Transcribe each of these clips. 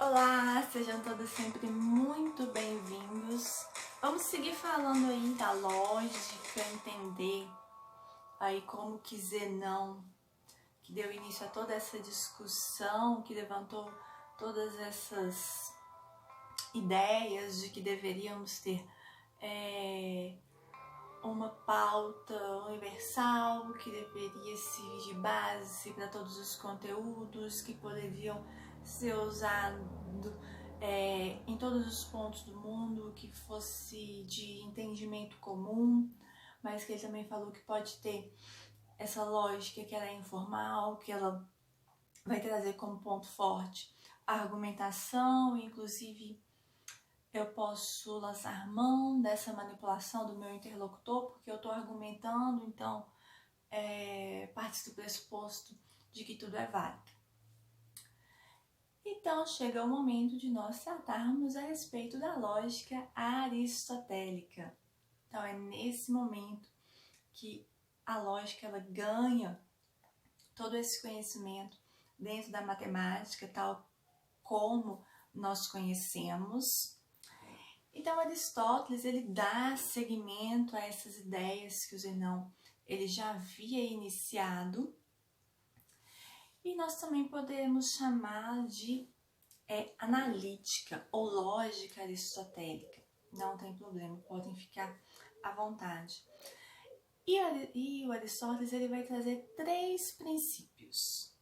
Olá, sejam todos sempre muito bem-vindos. Vamos seguir falando aí da lógica, entender aí como que Zenão, que deu início a toda essa discussão, que levantou todas essas ideias de que deveríamos ter uma pauta universal, que deveria servir de base para todos os conteúdos, que poderiam ser usados em todos os pontos do mundo, que fosse de entendimento comum, mas que ele também falou que pode ter essa lógica que ela é informal, que ela vai trazer como ponto forte a argumentação, inclusive eu posso lançar mão dessa manipulação do meu interlocutor, porque eu estou argumentando, então parte do pressuposto de que tudo é válido. Então chega o momento de nós tratarmos a respeito da lógica aristotélica. Então é nesse momento que a lógica ela ganha todo esse conhecimento dentro da matemática, tal como nós conhecemos. Então Aristóteles ele dá seguimento a essas ideias que o Zenão ele já havia iniciado, e nós também podemos chamar de analítica ou lógica aristotélica. Não tem problema, podem ficar à vontade. E o Aristóteles ele vai trazer 3 princípios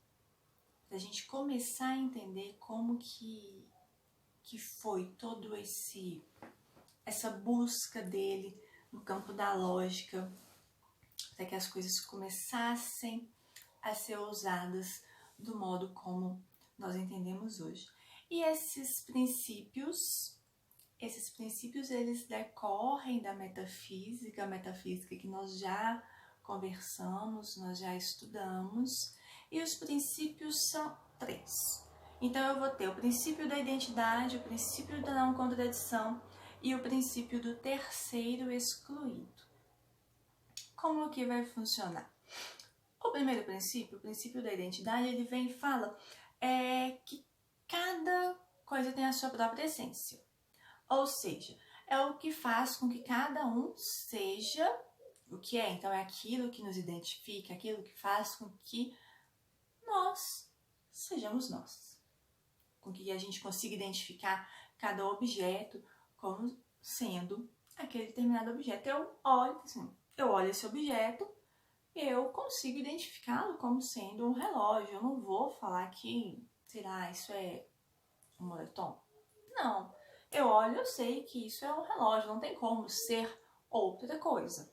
para a gente começar a entender como que foi todo essa busca dele no campo da lógica, para que as coisas começassem a ser usadas do modo como nós entendemos hoje. E esses princípios eles decorrem da metafísica, a metafísica que nós já conversamos, nós já estudamos, e os princípios são 3. Então eu vou ter o princípio da identidade, o princípio da não contradição e o princípio do terceiro excluído. Como que vai funcionar? O primeiro princípio, o princípio da identidade, ele vem e fala que cada coisa tem a sua própria essência. Ou seja, é o que faz com que cada um seja o que é. Então é aquilo que nos identifica, aquilo que faz com que nós sejamos nós. Com que a gente consiga identificar cada objeto como sendo aquele determinado objeto. Eu olho esse objeto, eu consigo identificá-lo como sendo um relógio. Eu não vou falar que, isso é um moletom. Não. Eu olho, eu sei que isso é um relógio, não tem como ser outra coisa.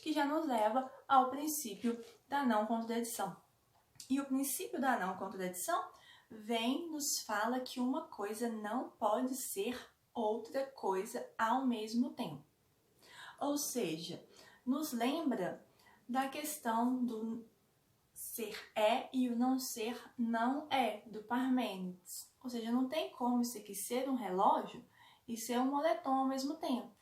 Que já nos leva ao princípio da não contradição. E o princípio da não contradição nos fala que uma coisa não pode ser outra coisa ao mesmo tempo. Ou seja, nos lembra da questão do ser é e o não ser não é, do Parmênides. Ou seja, não tem como isso aqui ser um relógio e ser um moletom ao mesmo tempo.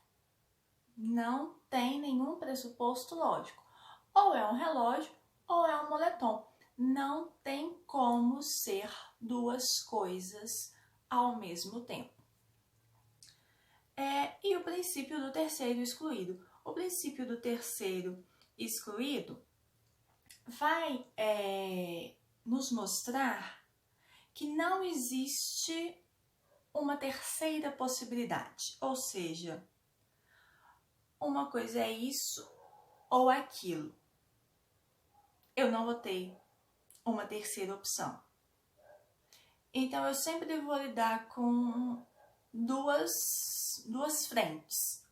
Não tem nenhum pressuposto lógico. Ou é um relógio ou é um moletom. Não tem como ser duas coisas ao mesmo tempo. E o princípio do terceiro excluído. O princípio do terceiro excluído vai nos mostrar que não existe uma terceira possibilidade, ou seja, uma coisa é isso ou aquilo. Eu não vou ter uma terceira opção. Então eu sempre vou lidar com duas frentes.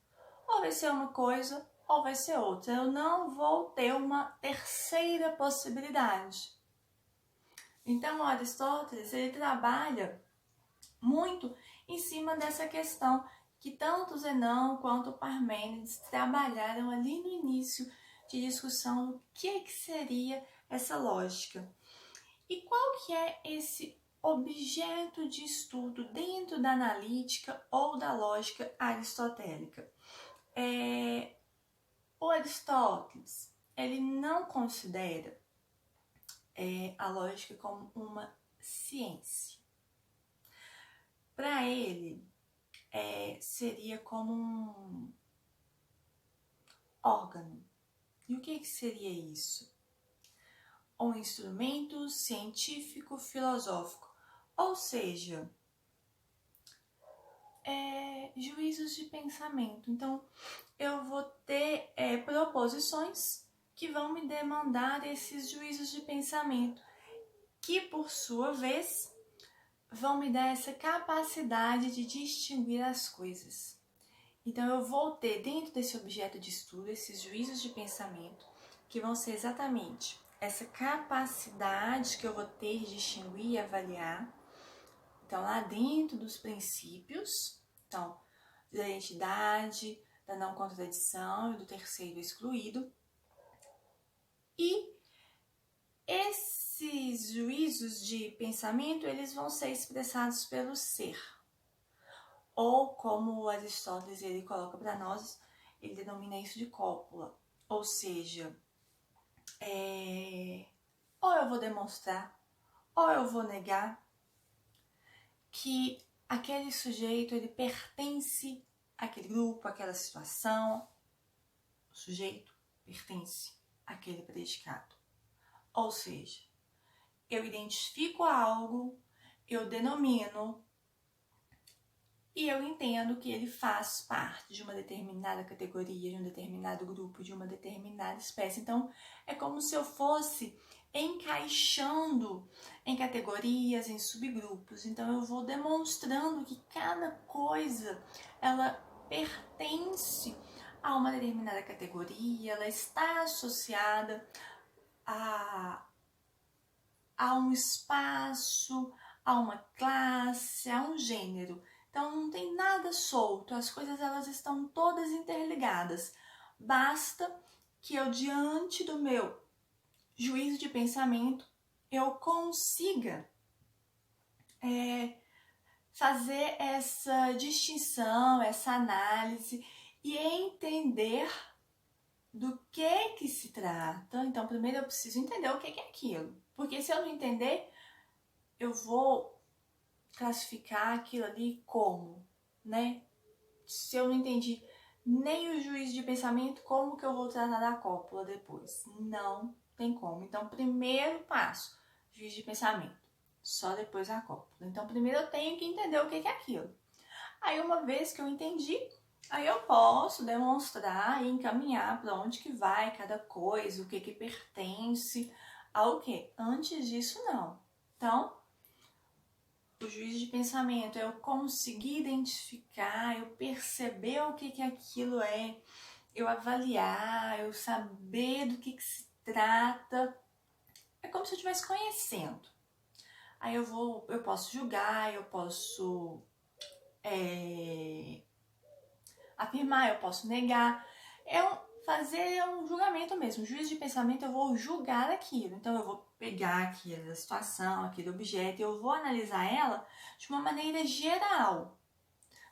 Ou vai ser uma coisa ou vai ser outra. Eu não vou ter uma terceira possibilidade. Então o Aristóteles ele trabalha muito em cima dessa questão que tanto Zenão quanto Parmênides trabalharam ali no início de discussão do que seria essa lógica. E qual que é esse objeto de estudo dentro da analítica ou da lógica aristotélica? O Aristóteles ele não considera a lógica como uma ciência. Para ele, seria como um órgano. E o que seria isso? Um instrumento científico filosófico, ou seja, juízos de pensamento. Então, eu vou ter proposições que vão me demandar esses juízos de pensamento, que por sua vez vão me dar essa capacidade de distinguir as coisas. Então, eu vou ter dentro desse objeto de estudo esses juízos de pensamento, que vão ser exatamente essa capacidade que eu vou ter de distinguir e avaliar. Então, lá dentro dos princípios, então, da identidade, da não contradição e do terceiro excluído. E esses juízos de pensamento, eles vão ser expressados pelo ser. Ou, como Aristóteles ele coloca para nós, ele denomina isso de cópula. Ou seja, ou eu vou demonstrar, ou eu vou negar que aquele sujeito ele pertence àquele grupo, àquela situação. O sujeito pertence àquele predicado. Ou seja, eu identifico algo, eu denomino e eu entendo que ele faz parte de uma determinada categoria, de um determinado grupo, de uma determinada espécie. Então, é como se eu fosse encaixando em categorias, em subgrupos. Então, eu vou demonstrando que cada coisa, ela pertence a uma determinada categoria, ela está associada a um espaço, a uma classe, a um gênero. Então não tem nada solto, as coisas elas estão todas interligadas. Basta que eu, diante do meu juízo de pensamento, eu consiga fazer essa distinção, essa análise e entender do que se trata. Então, primeiro eu preciso entender o que é aquilo. Porque se eu não entender, eu vou classificar aquilo ali como, né? Se eu não entendi nem o juízo de pensamento, como que eu vou tratar da cópula depois? Não tem como. Então, primeiro passo, juízo de pensamento. Só depois a cópula. Então, primeiro eu tenho que entender o que é aquilo. Aí, uma vez que eu entendi, aí eu posso demonstrar e encaminhar para onde que vai cada coisa, o que pertence ao que. Antes disso, não. Então, o juízo de pensamento é eu conseguir identificar, eu perceber o que aquilo é, eu avaliar, eu saber do que se trata. É como se eu estivesse conhecendo. Aí eu posso julgar, eu posso afirmar, eu posso negar. Fazer um julgamento mesmo. O juízo de pensamento, eu vou julgar aquilo. Então, eu vou pegar aquela situação, aquele objeto, e eu vou analisar ela de uma maneira geral,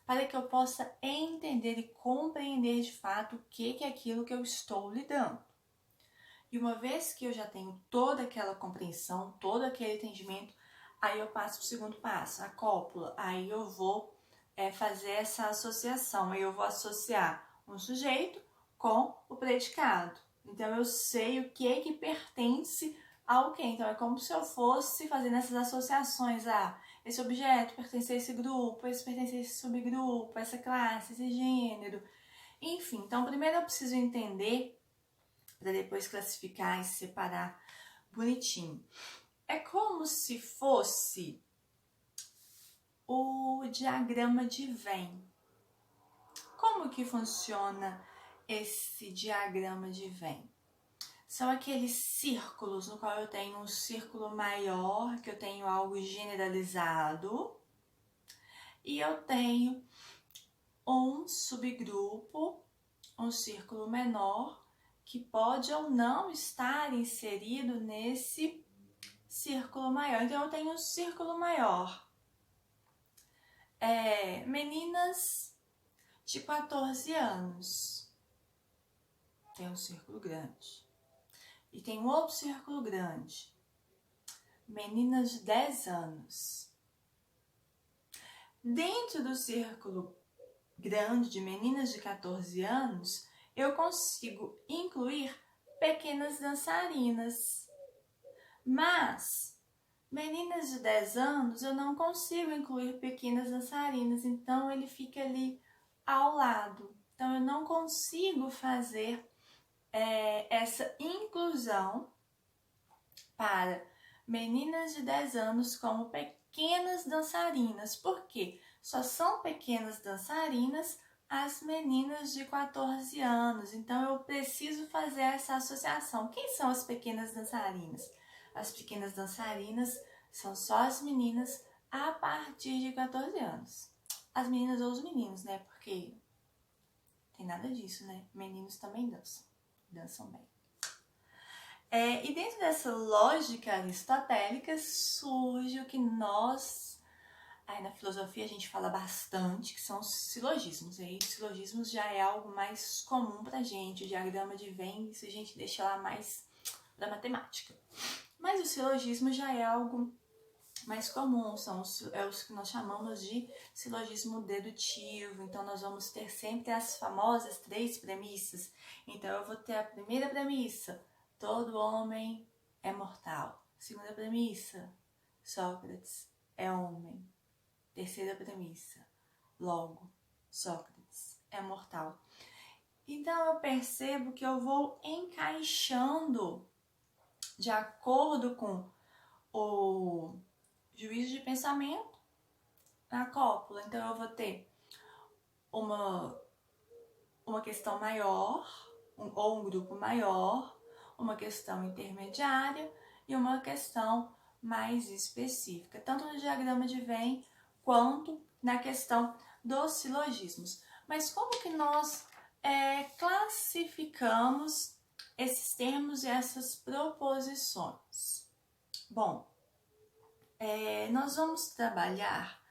para que eu possa entender e compreender de fato o que é aquilo que eu estou lidando. E uma vez que eu já tenho toda aquela compreensão, todo aquele entendimento, aí eu passo para o segundo passo, a cópula. Aí eu vou fazer essa associação. Aí eu vou associar um sujeito com o predicado. Então, eu sei o que pertence ao que. Então, é como se eu fosse fazendo essas associações. Esse objeto pertence a esse grupo, esse pertence a esse subgrupo, essa classe, esse gênero. Enfim, então, primeiro eu preciso entender para depois classificar e separar bonitinho. É como se fosse o diagrama de Venn. Como que funciona esse diagrama de Venn? São aqueles círculos no qual eu tenho um círculo maior, que eu tenho algo generalizado, e eu tenho um subgrupo, um círculo menor, que pode ou não estar inserido nesse círculo maior. Então, eu tenho um círculo maior. Meninas de 14 anos. Tem um círculo grande. E tem um outro círculo grande. Meninas de 10 anos. Dentro do círculo grande de meninas de 14 anos, eu consigo incluir pequenas dançarinas. Mas meninas de 10 anos eu não consigo incluir pequenas dançarinas, então ele fica ali ao lado. Então eu não consigo fazer essa inclusão para meninas de 10 anos como pequenas dançarinas. Por quê? Só são pequenas dançarinas as meninas de 14 anos. Então eu preciso fazer essa associação. Quem são as pequenas dançarinas? As pequenas dançarinas são só as meninas a partir de 14 anos. As meninas ou os meninos, né? Porque tem nada disso, né? Meninos também dançam. Dançam bem. E dentro dessa lógica aristotélica surge o que nós, aí na filosofia a gente fala bastante, que são os silogismos. E aí silogismos já é algo mais comum pra gente, o diagrama de Venn, isso a gente deixa lá mais da matemática. Mas o silogismo já é algo mais comum, são os que nós chamamos de silogismo dedutivo. Então nós vamos ter sempre as famosas 3 premissas. Então eu vou ter a primeira premissa: todo homem é mortal. Segunda premissa: Sócrates é homem. Terceira premissa: logo, Sócrates é mortal. Então eu percebo que eu vou encaixando de acordo com o juízo de pensamento na cópula. Então eu vou ter uma questão maior, ou um grupo maior, uma questão intermediária e uma questão mais específica, tanto no diagrama de Venn quanto na questão dos silogismos. Mas como que nós classificamos esses termos e essas proposições? Bom, nós vamos trabalhar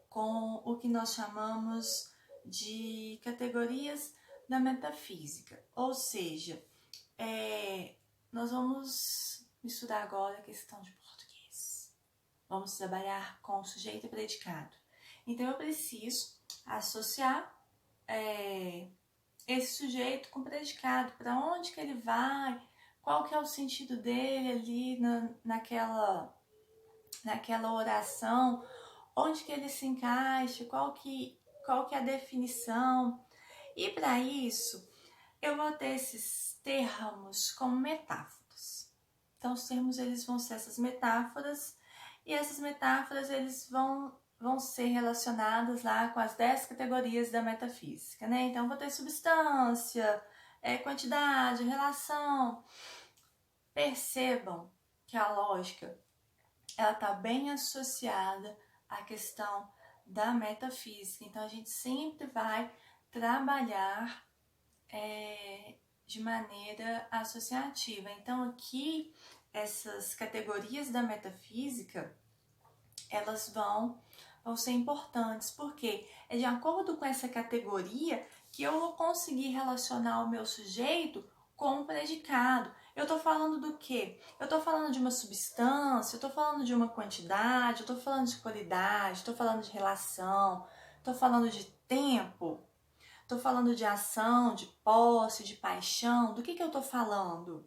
com o que nós chamamos de categorias da metafísica, ou seja, nós vamos misturar agora a questão de português. Vamos trabalhar com sujeito e predicado. Então eu preciso associar esse sujeito com predicado, para onde que ele vai, qual que é o sentido dele ali naquela oração, onde que ele se encaixa, qual que é a definição. E para isso, eu vou ter esses termos como metáforas. Então, os termos eles vão ser essas metáforas, e essas metáforas eles vão ser relacionadas lá com as 10 categorias da metafísica, né? Então, vou ter substância, quantidade, relação. Percebam que a lógica ela está bem associada à questão da metafísica. Então, a gente sempre vai trabalhar de maneira associativa. Então, aqui, essas categorias da metafísica, elas vão ser importantes, porque é de acordo com essa categoria que eu vou conseguir relacionar o meu sujeito com o predicado. Eu tô falando do quê? Eu tô falando de uma substância, eu tô falando de uma quantidade, eu tô falando de qualidade, eu tô falando de relação, tô falando de tempo, tô falando de ação, de posse, de paixão. Do que eu tô falando?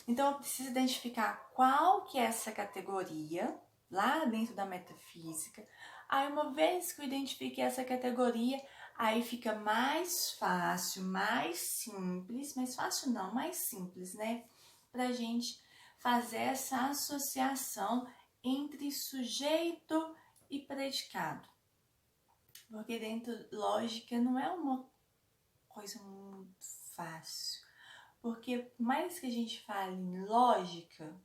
Então eu preciso identificar qual que é essa categoria lá dentro da metafísica. Aí uma vez que eu identifiquei essa categoria, aí fica mais fácil, mais simples, mais fácil não, mais simples, né? Pra gente fazer essa associação entre sujeito e predicado. Porque dentro lógica não é uma coisa muito fácil. Porque por mais que a gente fale em lógica,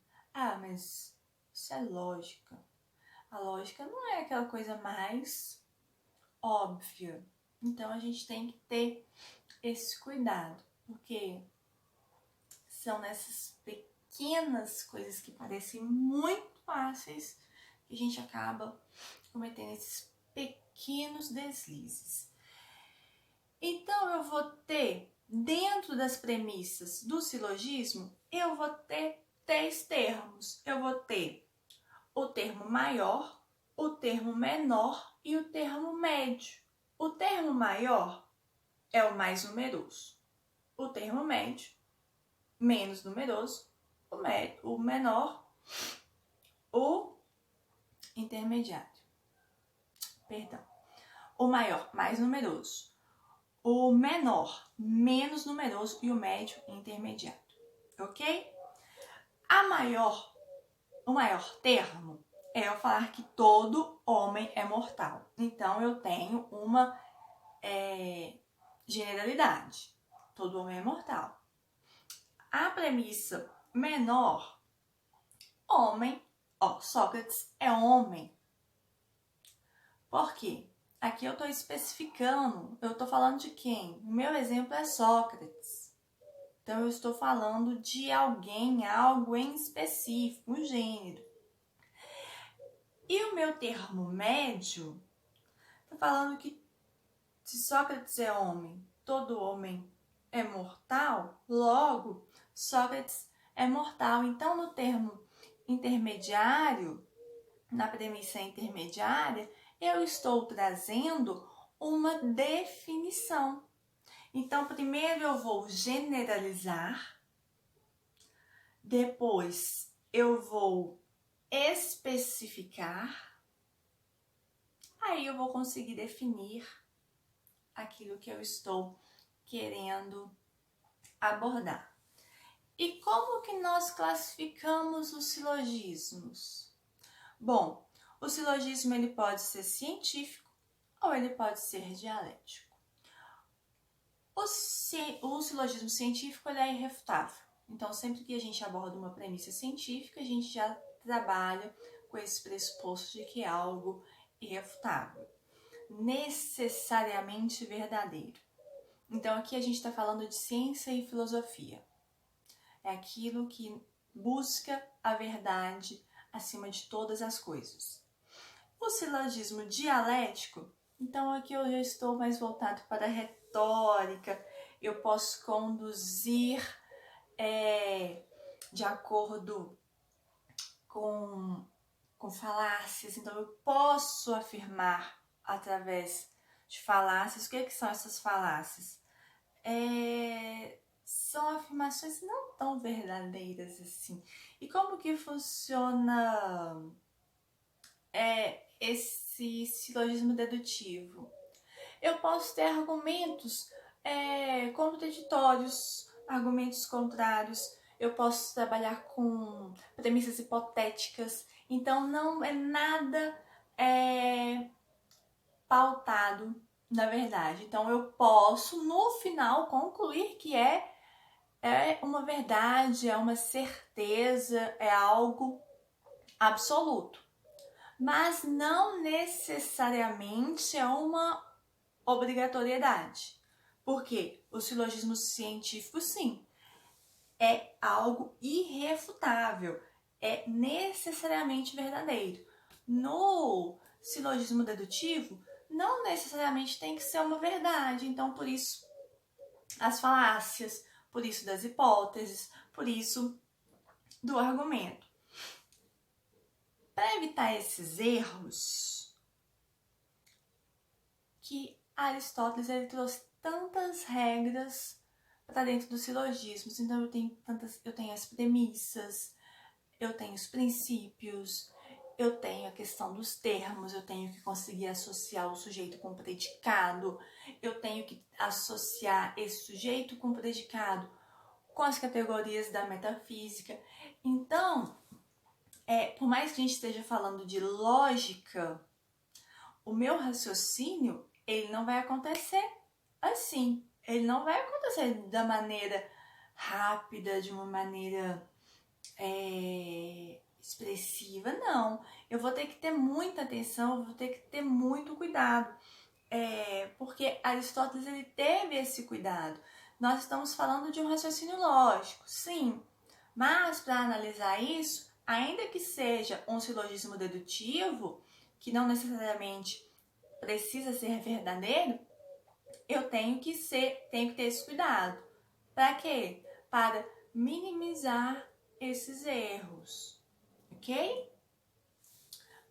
mas isso é lógica. A lógica não é aquela coisa mais óbvia. Então a gente tem que ter esse cuidado, porque são nessas pequenas coisas que parecem muito fáceis que a gente acaba cometendo esses pequenos deslizes. Então eu vou ter, dentro das premissas do silogismo, eu vou ter 3 termos. Eu vou ter o termo maior, o termo menor e o termo médio. O termo maior é o mais numeroso. O termo médio, menos numeroso. O menor, o intermediário. Perdão. O maior, mais numeroso. O menor, menos numeroso. E o médio, intermediário. Ok? O maior termo é eu falar que todo homem é mortal. Então, eu tenho uma generalidade. Todo homem é mortal. A premissa menor, homem, Sócrates é homem. Por quê? Aqui eu estou especificando, eu estou falando de quem? O meu exemplo é Sócrates. Então, eu estou falando de alguém, algo em específico, um gênero. E o meu termo médio está falando que se Sócrates é homem, todo homem é mortal, logo, Sócrates é mortal. Então, no termo intermediário, na premissa intermediária, eu estou trazendo uma definição. Então, primeiro eu vou generalizar, depois eu vou especificar, aí eu vou conseguir definir aquilo que eu estou querendo abordar. E como que nós classificamos os silogismos? Bom, o silogismo ele pode ser científico ou ele pode ser dialético. O silogismo científico ele é irrefutável. Então, sempre que a gente aborda uma premissa científica, a gente já trabalha com esse pressuposto de que é algo irrefutável, necessariamente verdadeiro. Então, aqui a gente está falando de ciência e filosofia. É aquilo que busca a verdade acima de todas as coisas. O silogismo dialético, então aqui eu já estou mais voltado para a retórica, eu posso conduzir de acordo com falácias, então eu posso afirmar através de falácias. O que são essas falácias? São afirmações não tão verdadeiras assim. E como que funciona esse silogismo dedutivo? Eu posso ter argumentos contraditórios, argumentos contrários, eu posso trabalhar com premissas hipotéticas, então não é nada pautado na verdade. Então eu posso no final concluir que é uma verdade, é uma certeza, é algo absoluto. Mas não necessariamente é uma obrigatoriedade. Porque o silogismo científico, sim, é algo irrefutável, é necessariamente verdadeiro. No silogismo dedutivo, não necessariamente tem que ser uma verdade. Então, por isso, as falácias, por isso das hipóteses, por isso do argumento. Para evitar esses erros, que Aristóteles ele trouxe tantas regras para dentro dos silogismos. Então eu tenho as premissas, eu tenho os princípios, eu tenho a questão dos termos, eu tenho que conseguir associar o sujeito com o predicado, eu tenho que associar esse sujeito com o predicado com as categorias da metafísica. Então, por mais que a gente esteja falando de lógica, o meu raciocínio, ele não vai acontecer assim. Ele não vai acontecer da maneira rápida, de uma maneira expressiva, não. Eu vou ter que ter muita atenção, eu vou ter que ter muito cuidado. Porque Aristóteles ele teve esse cuidado. Nós estamos falando de um raciocínio lógico, sim. Mas para analisar isso, ainda que seja um silogismo dedutivo, que não necessariamente precisa ser verdadeiro, eu tenho que ter esse cuidado. Para quê? Para minimizar esses erros, ok?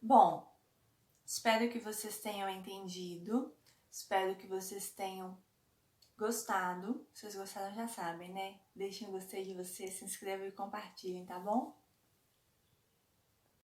Bom, Espero que vocês tenham entendido, espero que vocês tenham gostado. Se vocês gostaram, já sabem, né? Deixem o gostei de vocês, se inscrevam e compartilhem, tá bom?